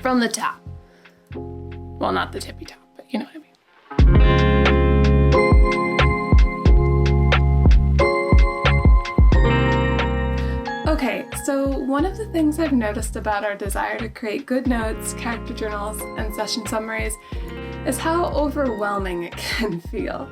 from the top. Well, not the tippy top, but you know what I mean. Okay, so one of the things I've noticed about our desire to create good notes, character journals, and session summaries is how overwhelming it can feel.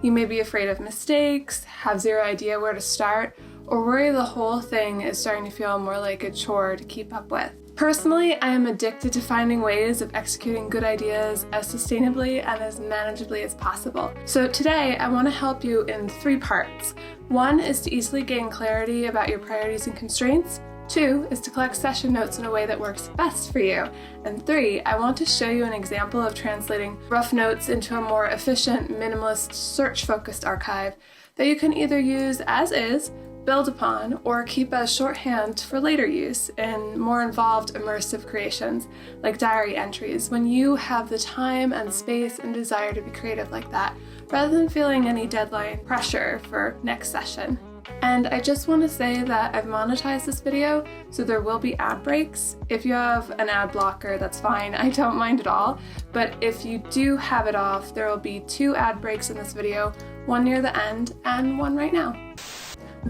You may be afraid of mistakes, have zero idea where to start, or worry the whole thing is starting to feel more like a chore to keep up with. Personally, I am addicted to finding ways of executing good ideas as sustainably and as manageably as possible. So today, I want to help you in 3 parts. 1 is to easily gain clarity about your priorities and constraints. 2 is to collect session notes in a way that works best for you. And 3, I want to show you an example of translating rough notes into a more efficient, minimalist, search-focused archive that you can either use as is, build upon, or keep as shorthand for later use in more involved immersive creations like diary entries when you have the time and space and desire to be creative like that, rather than feeling any deadline pressure for next session. And I just want to say that I've monetized this video, so there will be ad breaks. If you have an ad blocker, that's fine, I don't mind at all. But if you do have it off, there will be 2 ad breaks in this video, one near the end and one right now.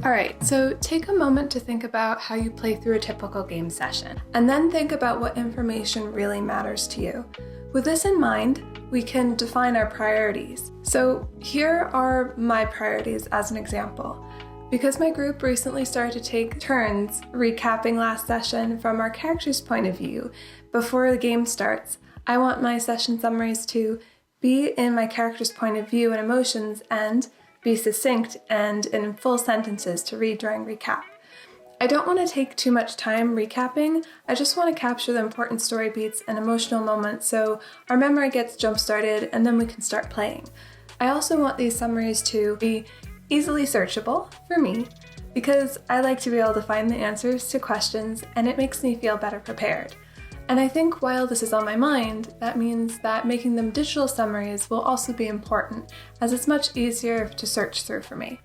Alright, so take a moment to think about how you play through a typical game session, and then think about what information really matters to you. With this in mind, we can define our priorities. So here are my priorities as an example. Because my group recently started to take turns recapping last session from our character's point of view before the game starts, I want my session summaries to be in my character's point of view and emotions and be succinct and in full sentences to read during recap. I don't want to take too much time recapping, I just want to capture the important story beats and emotional moments so our memory gets jump-started and then we can start playing. I also want these summaries to be easily searchable for me because I like to be able to find the answers to questions and it makes me feel better prepared. And I think while this is on my mind, that means that making them digital summaries will also be important, as it's much easier to search through for me.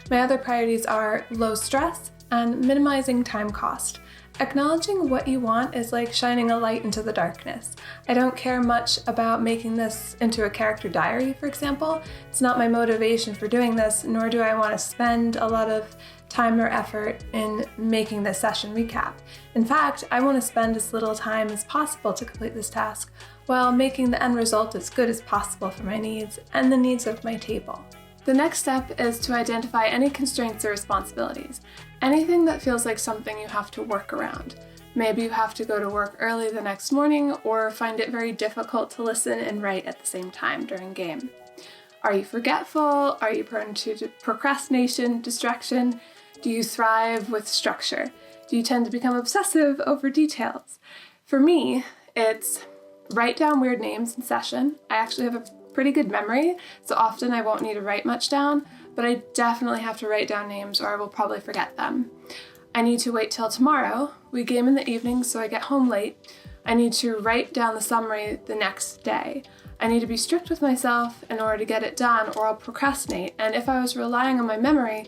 My other priorities are low stress and minimizing time cost. Acknowledging what you want is like shining a light into the darkness. I don't care much about making this into a character diary, for example. It's not my motivation for doing this, nor do I want to spend a lot of time or effort in making this session recap. In fact, I want to spend as little time as possible to complete this task while making the end result as good as possible for my needs and the needs of my table. The next step is to identify any constraints or responsibilities. Anything that feels like something you have to work around. Maybe you have to go to work early the next morning or find it very difficult to listen and write at the same time during game. Are you forgetful? Are you prone to procrastination, distraction? Do you thrive with structure? Do you tend to become obsessive over details? For me, it's write down weird names in session. I actually have a pretty good memory, so often I won't need to write much down, but I definitely have to write down names or I will probably forget them. I need to wait till tomorrow. We game in the evening, so I get home late. I need to write down the summary the next day. I need to be strict with myself in order to get it done or I'll procrastinate, and if I was relying on my memory,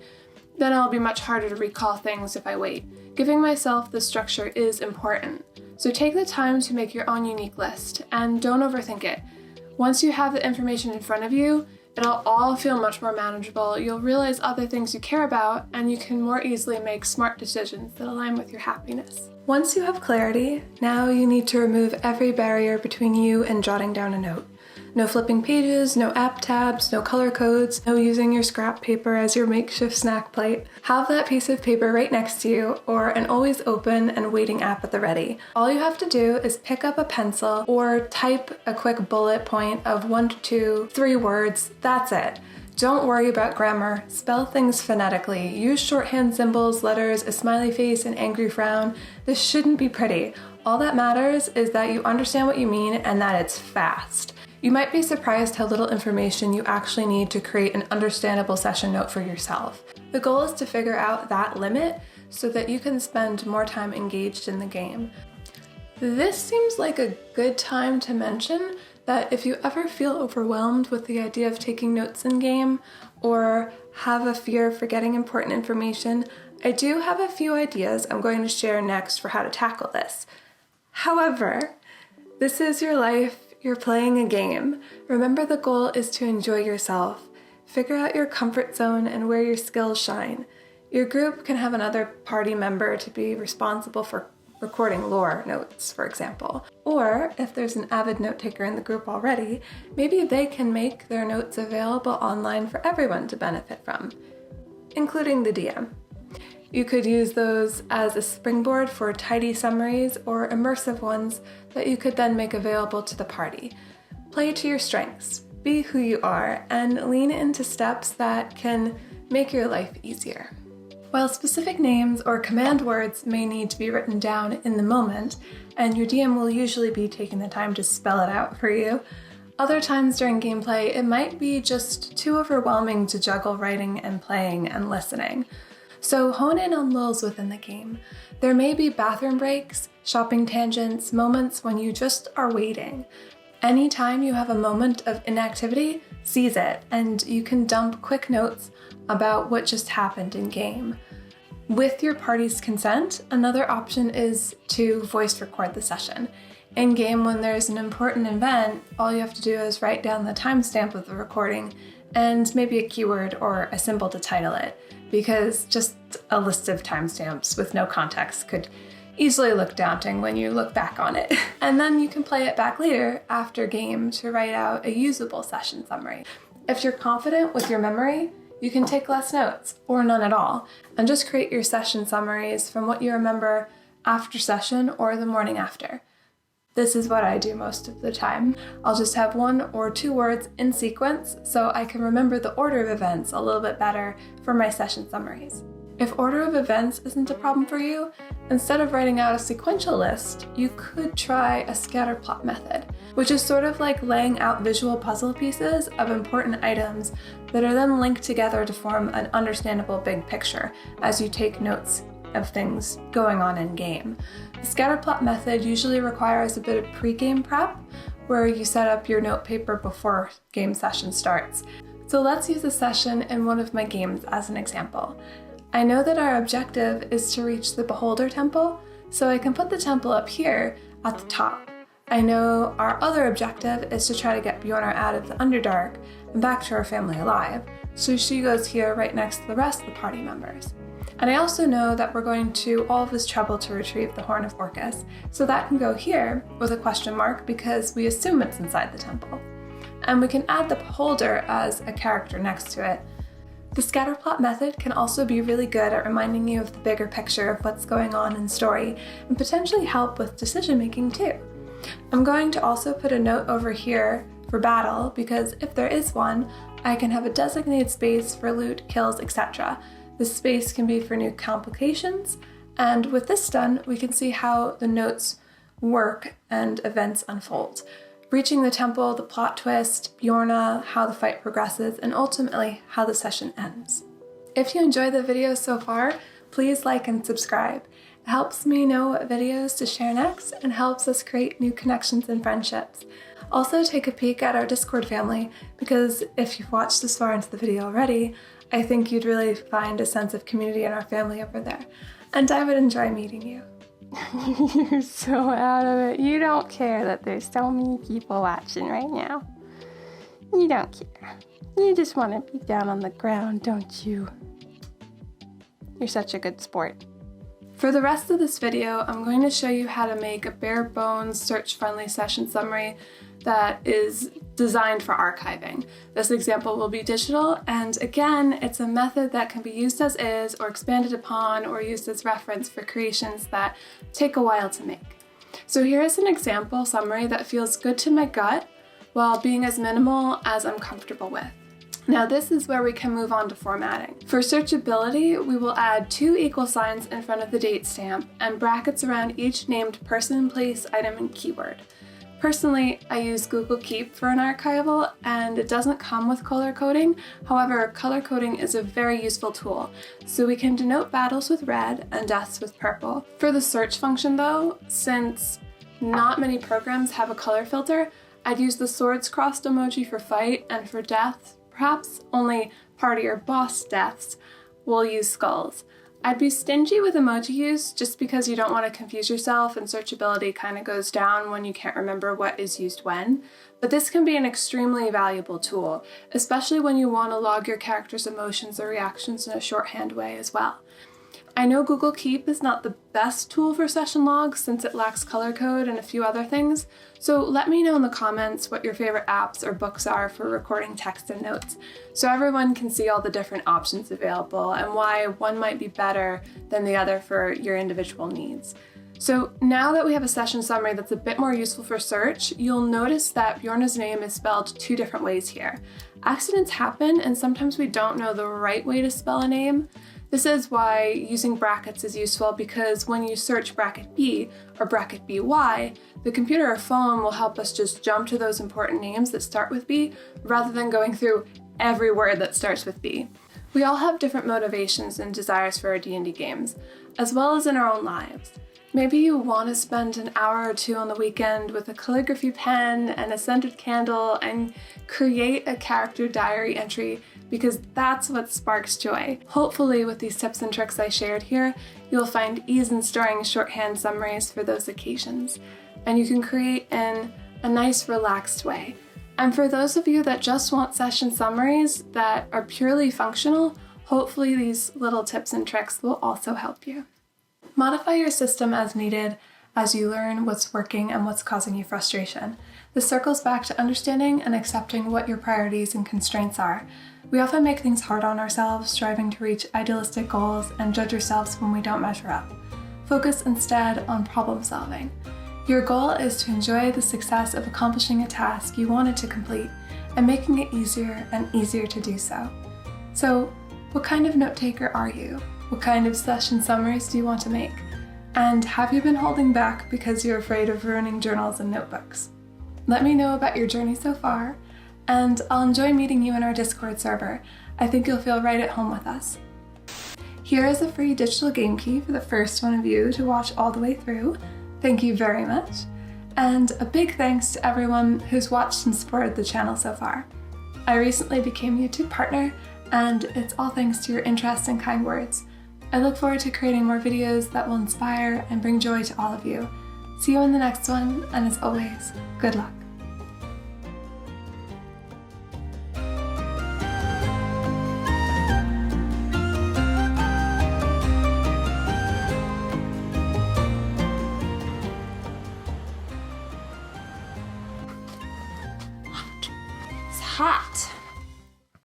then it'll be much harder to recall things if I wait. Giving myself the structure is important. So take the time to make your own unique list and don't overthink it. Once you have the information in front of you, it'll all feel much more manageable. You'll realize other things you care about and you can more easily make smart decisions that align with your happiness. Once you have clarity, now you need to remove every barrier between you and jotting down a note. No flipping pages, no app tabs, no color codes, no using your scrap paper as your makeshift snack plate. Have that piece of paper right next to you or an always open and waiting app at the ready. All you have to do is pick up a pencil or type a quick bullet point of 1 to 2, 3 words. That's it. Don't worry about grammar. Spell things phonetically. Use shorthand symbols, letters, a smiley face, an angry frown. This shouldn't be pretty. All that matters is that you understand what you mean and that it's fast. You might be surprised how little information you actually need to create an understandable session note for yourself. The goal is to figure out that limit so that you can spend more time engaged in the game. This seems like a good time to mention that if you ever feel overwhelmed with the idea of taking notes in game or have a fear of forgetting important information, I do have a few ideas I'm going to share next for how to tackle this. However, This is your life. You're playing a game. Remember, the goal is to enjoy yourself. Figure out your comfort zone and where your skills shine. Your group can have another party member to be responsible for recording lore notes, for example. Or if there's an avid note taker in the group already, maybe they can make their notes available online for everyone to benefit from, including the DM. You could use those as a springboard for tidy summaries or immersive ones that you could then make available to the party. Play to your strengths, be who you are, and lean into steps that can make your life easier. While specific names or command words may need to be written down in the moment, and your DM will usually be taking the time to spell it out for you, other times during gameplay it might be just too overwhelming to juggle writing and playing and listening. So hone in on lulls within the game. There may be bathroom breaks, shopping tangents, moments when you just are waiting. Anytime you have a moment of inactivity, seize it, and you can dump quick notes about what just happened in game. With your party's consent, another option is to voice record the session. In game, when there's an important event, all you have to do is write down the timestamp of the recording and maybe a keyword or a symbol to title it, because just a list of timestamps with no context could easily look daunting when you look back on it. And then you can play it back later after game to write out a usable session summary. If you're confident with your memory, you can take less notes, or none at all, and just create your session summaries from what you remember after session or the morning after. This is what I do most of the time. I'll just have 1 or 2 words in sequence so I can remember the order of events a little bit better for my session summaries. If order of events isn't a problem for you, instead of writing out a sequential list, you could try a scatterplot method, which is sort of like laying out visual puzzle pieces of important items that are then linked together to form an understandable big picture as you take notes of things going on in game. The scatterplot method usually requires a bit of pre-game prep, where you set up your note paper before game session starts. So let's use a session in one of my games as an example. I know that our objective is to reach the Beholder Temple, so I can put the temple up here at the top. I know our other objective is to try to get Bjornar out of the Underdark and back to her family alive, so she goes here right next to the rest of the party members. And I also know that we're going to all of this trouble to retrieve the Horn of Orcus, so that can go here with a question mark because we assume it's inside the temple. And we can add the Beholder as a character next to it. The scatterplot method can also be really good at reminding you of the bigger picture of what's going on in story and potentially help with decision making too. I'm going to also put a note over here for battle because if there is one, I can have a designated space for loot, kills, etc. This space can be for new complications, and with this done, we can see how the notes work and events unfold. Reaching the temple, the plot twist, Bjornar, how the fight progresses, and ultimately how the session ends. If you enjoyed the video so far, please like and subscribe. It helps me know what videos to share next and helps us create new connections and friendships. Also take a peek at our Discord family, because if you've watched this far into the video already, I think you'd really find a sense of community in our family over there, and I would enjoy meeting you. You're so out of it. You don't care that there's so many people watching right now. You don't care. You just want to be down on the ground, don't you? You're such a good sport. For the rest of this video, I'm going to show you how to make a bare bones search-friendly session summary that is designed for archiving. This example will be digital, and again, it's a method that can be used as is or expanded upon or used as reference for creations that take a while to make. So here is an example summary that feels good to my gut while being as minimal as I'm comfortable with. Now this is where we can move on to formatting. For searchability, we will add 2 equal signs in front of the date stamp and brackets around each named person, place, item, and keyword. Personally, I use Google Keep for an archival, and it doesn't come with color coding. However, color coding is a very useful tool, so we can denote battles with red and deaths with purple. For the search function though, since not many programs have a color filter, I'd use the swords crossed emoji for fight, and for death, perhaps only party or boss deaths, we'll use skulls. I'd be stingy with emoji use just because you don't want to confuse yourself and searchability kind of goes down when you can't remember what is used when. But this can be an extremely valuable tool, especially when you want to log your character's emotions or reactions in a shorthand way as well. I know Google Keep is not the best tool for session logs since it lacks color code and a few other things, so let me know in the comments what your favorite apps or books are for recording text and notes, so everyone can see all the different options available and why one might be better than the other for your individual needs. So now that we have a session summary that's a bit more useful for search, you'll notice that Bjorna's name is spelled two different ways here. Accidents happen and sometimes we don't know the right way to spell a name. This is why using brackets is useful because when you search bracket B or bracket BY, the computer or phone will help us just jump to those important names that start with B rather than going through every word that starts with B. We all have different motivations and desires for our D&D games, as well as in our own lives. Maybe you want to spend an hour or two on the weekend with a calligraphy pen and a scented candle and create a character diary entry because that's what sparks joy. Hopefully with these tips and tricks I shared here, you'll find ease in storing shorthand summaries for those occasions, and you can create in a nice relaxed way. And for those of you that just want session summaries that are purely functional, hopefully these little tips and tricks will also help you. Modify your system as needed as you learn what's working and what's causing you frustration. This circles back to understanding and accepting what your priorities and constraints are. We often make things hard on ourselves, striving to reach idealistic goals and judge ourselves when we don't measure up. Focus instead on problem solving. Your goal is to enjoy the success of accomplishing a task you wanted to complete and making it easier and easier to do so. So, what kind of note taker are you? What kind of session summaries do you want to make? And have you been holding back because you're afraid of ruining journals and notebooks? Let me know about your journey so far, and I'll enjoy meeting you in our Discord server. I think you'll feel right at home with us. Here is a free digital game key for the first one of you to watch all the way through. Thank you very much. And a big thanks to everyone who's watched and supported the channel so far. I recently became a YouTube partner, and it's all thanks to your interest and kind words. I look forward to creating more videos that will inspire and bring joy to all of you. See you in the next one, and as always, good luck.